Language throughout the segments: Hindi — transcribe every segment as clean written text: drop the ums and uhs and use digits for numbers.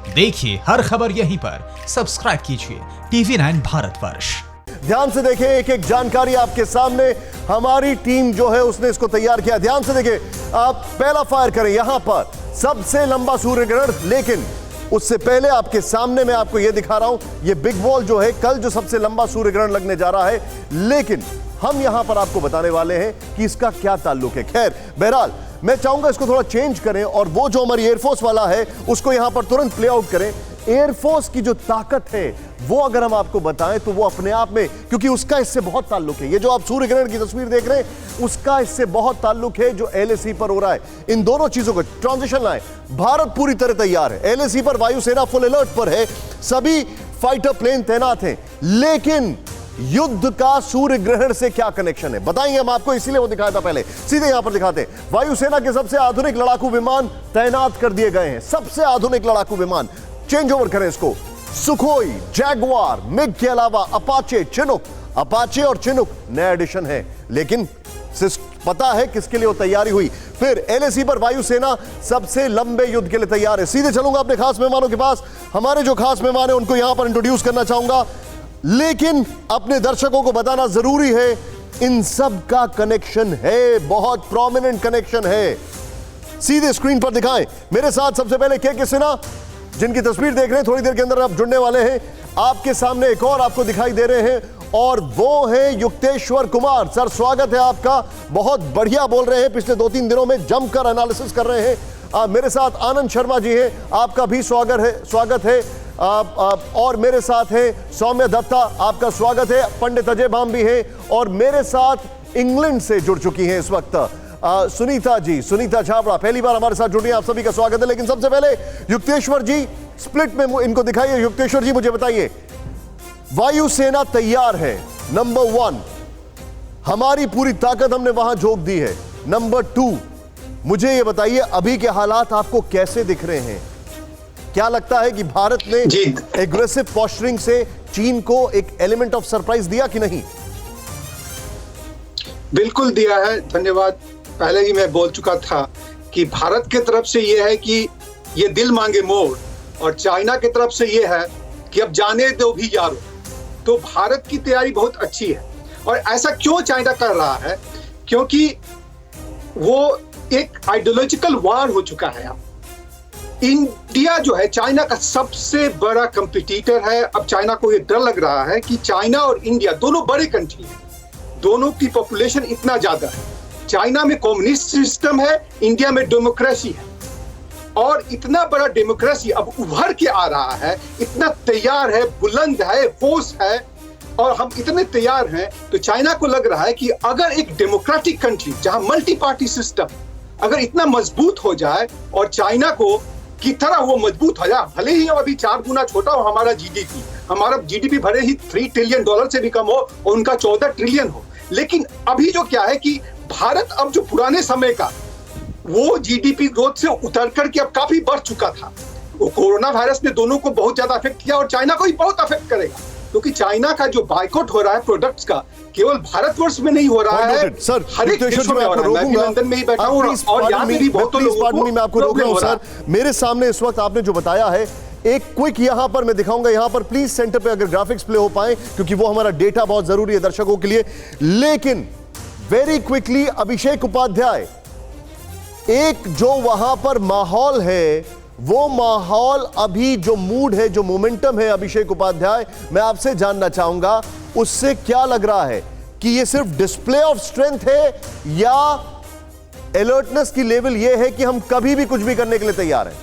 देखिए हर खबर यहीं पर, सब्सक्राइब कीजिए TV9 भारतवर्ष। ध्यान से देखें, एक एक जानकारी आपके सामने। हमारी टीम जो है उसने इसको तैयार किया। ध्यान से देखें, आप पहला फायर करें। यहां पर सबसे लंबा सूर्य ग्रहण, लेकिन उससे पहले आपके सामने मैं आपको यह दिखा रहा हूं, यह बिग बॉल जो है कल जो सबसे लंबा सूर्य ग्रहण लगने जा रहा है, लेकिन हम यहां पर आपको बताने वाले हैं कि इसका क्या ताल्लुक है। खैर, बहरहाल मैं चाहूंगा इसको थोड़ा चेंज करें और वो जो हमारी एयरफोर्स वाला है उसको यहां पर तुरंत प्ले आउट करें। एयरफोर्स की जो ताकत है वो अगर हम आपको बताएं तो वो अपने आप में, क्योंकि उसका इससे बहुत ताल्लुक है। ये जो आप सूर्य ग्रहण की तस्वीर देख रहे हैं उसका इससे बहुत ताल्लुक है जो LAC पर हो रहा है। इन दोनों चीजों को ट्रांजिशन लाएं। भारत पूरी तरह तैयार है। LAC पर वायुसेना फुल अलर्ट पर है, सभी फाइटर प्लेन तैनात हैं, लेकिन युद्ध का सूर्य ग्रहण से क्या कनेक्शन है बताएंगे हम आपको, इसीलिए वो दिखाया था पहले। सीधे यहां पर दिखाते हैं। वायुसेना के सबसे आधुनिक लड़ाकू विमान तैनात कर दिए गए हैं। सबसे आधुनिक लड़ाकू विमान, चेंज ओवर करें इसको। सुखोई, जैगवार, मिग के अलावा अपाचे, चिनूक। अपाचे और चिनूक नया एडिशन है, लेकिन पता है किसके लिए वो तैयारी हुई। फिर LAC पर वायुसेना सबसे लंबे युद्ध के लिए तैयार है। सीधे चलूंगा अपने खास मेहमानों के पास। हमारे जो खास मेहमान है उनको यहां पर इंट्रोड्यूस करना चाहूंगा, लेकिन अपने दर्शकों को बताना जरूरी है इन सब का कनेक्शन है, बहुत प्रोमिनेंट कनेक्शन है। सीधे स्क्रीन पर दिखाएं मेरे साथ सबसे पहले के सिन्हा, जिनकी तस्वीर देख रहे हैं, थोड़ी देर के अंदर आप जुड़ने वाले हैं। आपके सामने एक और आपको दिखाई दे रहे हैं और वो है युक्तेश्वर कुमार। सर, स्वागत है आपका। बहुत बढ़िया बोल रहे हैं, पिछले 2-3 दिनों में जमकर एनालिसिस कर रहे हैं। मेरे साथ आनंद शर्मा जी हैं, आपका भी स्वागत है। और मेरे साथ है सौम्य दत्ता, आपका स्वागत है। पंडित अजय बाम भी हैं और मेरे साथ इंग्लैंड से जुड़ चुकी हैं इस वक्त सुनीता जी, सुनीता छाबड़ा पहली बार हमारे साथ जुड़ी हैं। आप सभी का स्वागत है। लेकिन सबसे पहले युक्तेश्वर जी, स्प्लिट में इनको दिखाइए। युक्तेश्वर जी, मुझे बताइए, वायुसेना तैयार है, नंबर 1, हमारी पूरी ताकत हमने वहां झोंक दी है। नंबर 2, मुझे यह बताइए अभी के हालात आपको कैसे दिख रहे हैं? क्या लगता है कि भारत ने एग्रेसिव पोस्चरिंग से चीन को एक एलिमेंट ऑफ सरप्राइज दिया कि नहीं? बिल्कुल दिया है, धन्यवाद। पहले ही मैं बोल चुका था कि भारत की तरफ से यह है कि ये दिल मांगे मोर, और चाइना की तरफ से यह है कि अब जाने दो भी यारो। तो भारत की तैयारी बहुत अच्छी है। और ऐसा क्यों चाइना कर रहा है? क्योंकि वो एक आइडियोलॉजिकल वार हो चुका है। इंडिया जो है चाइना का सबसे बड़ा कंपटीटर है। अब चाइना को ये डर लग रहा है कि चाइना और इंडिया दोनों बड़े कंट्री हैं, दोनों की पॉपुलेशन इतना ज्यादा है। चाइना में कम्युनिस्ट सिस्टम है, इंडिया में डेमोक्रेसी है, और इतना बड़ा डेमोक्रेसी अब उभर के आ रहा है, इतना तैयार है, बुलंद है, फोर्स है, और हम इतने तैयार हैं। तो चाइना को लग रहा है कि अगर एक डेमोक्रेटिक कंट्री जहां मल्टी पार्टी सिस्टम अगर इतना मजबूत हो जाए और चाइना को की तरह वो मजबूत हो जाए, भले ही अभी 4 गुना छोटा हो हमारा जीडीपी भले ही $3 ट्रिलियन से भी कम हो और उनका 14 ट्रिलियन हो, लेकिन अभी जो क्या है कि भारत अब जो पुराने समय का वो जीडीपी ग्रोथ से उतर करके अब काफी बढ़ चुका था। वो कोरोना वायरस ने दोनों को बहुत ज्यादा अफेक्ट किया और चाइना को भी बहुत अफेक्ट करेगा, क्योंकि चाइना का जो बाइकॉट हो रहा है प्रोडक्ट्स का, केवल भारतवर्ष में नहीं हो रहा है, सर, हर एक देश में हो रहा है। मैं भी लंदन में ही बैठा हूं और यहाँ पे भी बहुत लोगों को मैं आपको रोक रहा हूं। सर, मेरे सामने इस वक्त आपने जो बताया है, एक क्विक यहां पर मैं दिखाऊंगा, यहां पर प्लीज सेंटर पे अगर ग्राफिक्स प्ले हो पाए, क्योंकि वो हमारा डेटा बहुत जरूरी है दर्शकों के लिए। लेकिन वेरी क्विकली, अभिषेक उपाध्याय, एक जो वहां पर माहौल है, वो माहौल अभी जो मूड है, जो मोमेंटम है, अभिषेक उपाध्याय, मैं आपसे जानना चाहूंगा उससे क्या लग रहा है कि ये सिर्फ डिस्प्ले ऑफ स्ट्रेंथ है या अलर्टनेस की लेवल ये है कि हम कभी भी कुछ भी करने के लिए तैयार हैं?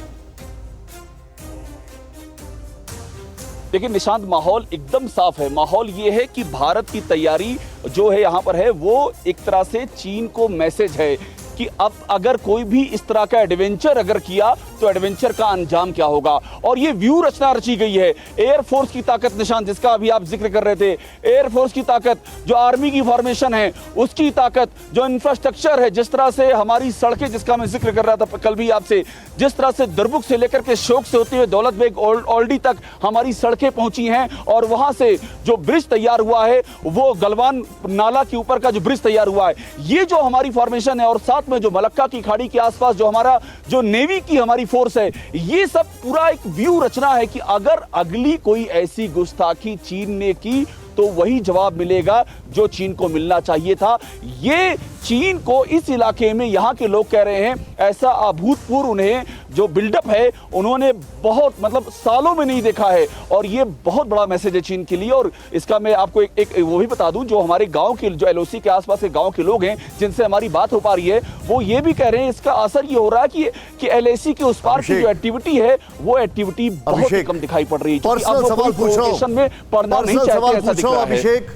लेकिन निशांत, माहौल एकदम साफ है। माहौल ये है कि भारत की तैयारी जो है यहाँ पर है वो एक तरह से चीन को मैसेज है कि अब अगर कोई भी इस तरह का एडवेंचर अगर किया तो एडवेंचर का अंजाम क्या होगा। और ये व्यू रचना रची गई है। एयरफोर्स की ताकत, निशांत, जिसका अभी आप जिक्र कर रहे थे, एयरफोर्स की ताकत, जो आर्मी की फॉर्मेशन है उसकी ताकत, जो इंफ्रास्ट्रक्चर है, जिस तरह से हमारी सड़कें, जिसका मैं जिक्र कर रहा था कल भी आपसे, जिस तरह से दरबुक से लेकर के शोक से होते हुए दौलत बेग ओल्डी तक हमारी सड़कें पहुंची हैं, और वहां से जो ब्रिज तैयार हुआ है, वो गलवान नाला के ऊपर का जो ब्रिज तैयार हुआ है, ये जो हमारी फॉर्मेशन है, और साथ में जो मलक्का की खाड़ी के आसपास जो हमारा जो नेवी की हमारी फोर्स है। ये सब पूरा एक व्यू रचना है कि अगर अगली कोई ऐसी गुस्ताखी चीन ने की तो वही जवाब मिलेगा जो चीन को मिलना चाहिए था। ये चीन को इस इलाके में यहाँ के लोग कह रहे हैं ऐसा अभूतपूर्व उन्हें जो बिल्डअप है उन्होंने बहुत मतलब सालों में नहीं देखा है, और ये बहुत बड़ा मैसेज है चीन के लिए। और इसका मैं आपको एक वो भी बता दूं, जो हमारे गांव के जो एलओसी के आसपास के गांव के लोग हैं जिनसे हमारी बात हो पा रही है, वो ये भी कह रहे हैं इसका असर ये हो रहा है कि एलएसी के उस पार की जो एक्टिविटी है वो एक्टिविटी बहुत ही कम दिखाई पड़ रही है। पर्सनल सवाल पूछ रहा हूं, में पढ़ना नहीं चाहते ऐसा दिख रहा है। अभिषेक,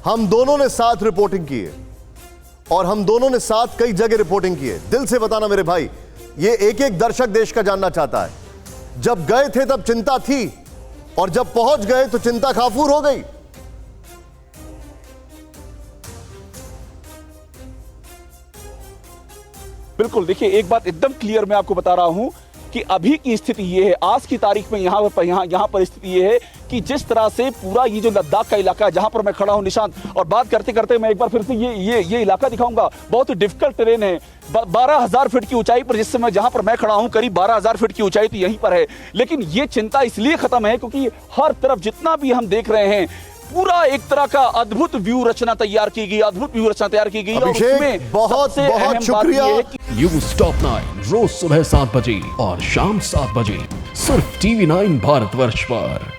हम दोनों ने साथ रिपोर्टिंग की है और हम दोनों ने साथ कई जगह रिपोर्टिंग की है। दिल से बताना मेरे भाई, ये एक एक दर्शक देश का जानना चाहता है। जब गए थे तब चिंता थी और जब पहुंच गए तो चिंता काफूर हो गई। बिल्कुल, देखिए एक बात एकदम क्लियर मैं आपको बता रहा हूं कि अभी की स्थिति ये है, आज की तारीख में यहाँ पर स्थिति ये है कि जिस तरह से पूरा ये जो लद्दाख का इलाका है जहां पर मैं खड़ा हूं निशांत, और बात करते करते मैं एक बार फिर से ये इलाका दिखाऊंगा। बहुत ही डिफिकल्ट टेरेन है, 12,000 फीट की ऊंचाई पर जिस समय जहां पर मैं खड़ा हूं, करीब 12,000 फीट की ऊंचाई तो यहीं पर है। लेकिन ये चिंता इसलिए खत्म है क्योंकि हर तरफ जितना भी हम देख रहे हैं पूरा एक तरह का अद्भुत व्यू रचना तैयार की गई, और उसमें बहुत बहुत शुक्रिया। न्यूज़ टॉप 9 रोज सुबह 7 बजे और शाम 7 बजे सिर्फ TV9 भारतवर्ष पर।